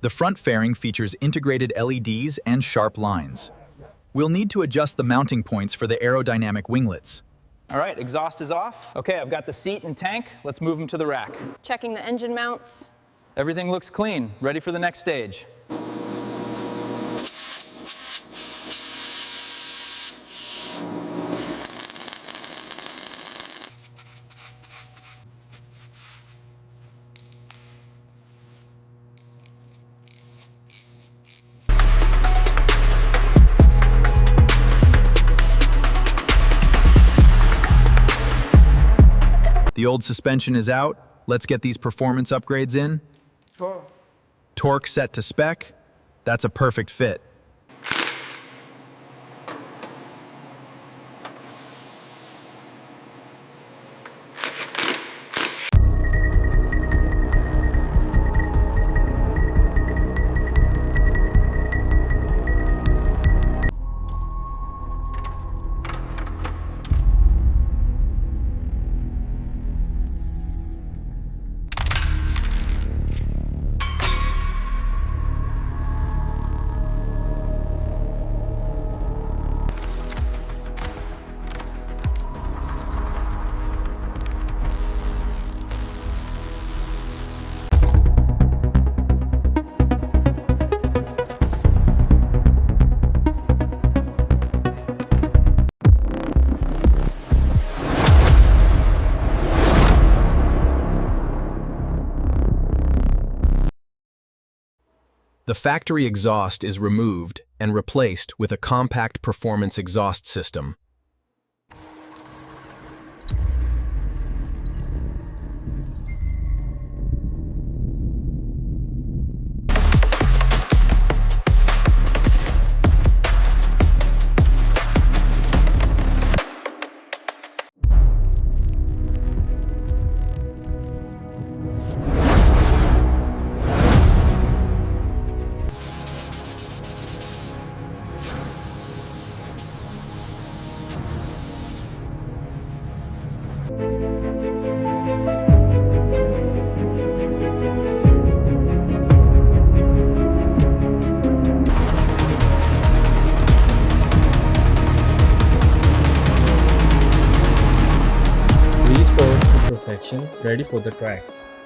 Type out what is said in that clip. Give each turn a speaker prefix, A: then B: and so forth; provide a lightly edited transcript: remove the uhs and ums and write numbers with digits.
A: The front fairing features integrated LEDs and sharp lines. We'll need to adjust the mounting points for the aerodynamic winglets.
B: All right, exhaust is off. Okay, I've got the seat and tank. Let's move them to the rack.
C: Checking the engine mounts.
B: Everything looks clean, ready for the next stage.
A: The old suspension is out. Let's get these performance upgrades in. Torque set to spec. That's a perfect fit. The factory exhaust is removed and replaced with a compact performance exhaust system.
D: Restored to perfection, ready for the track.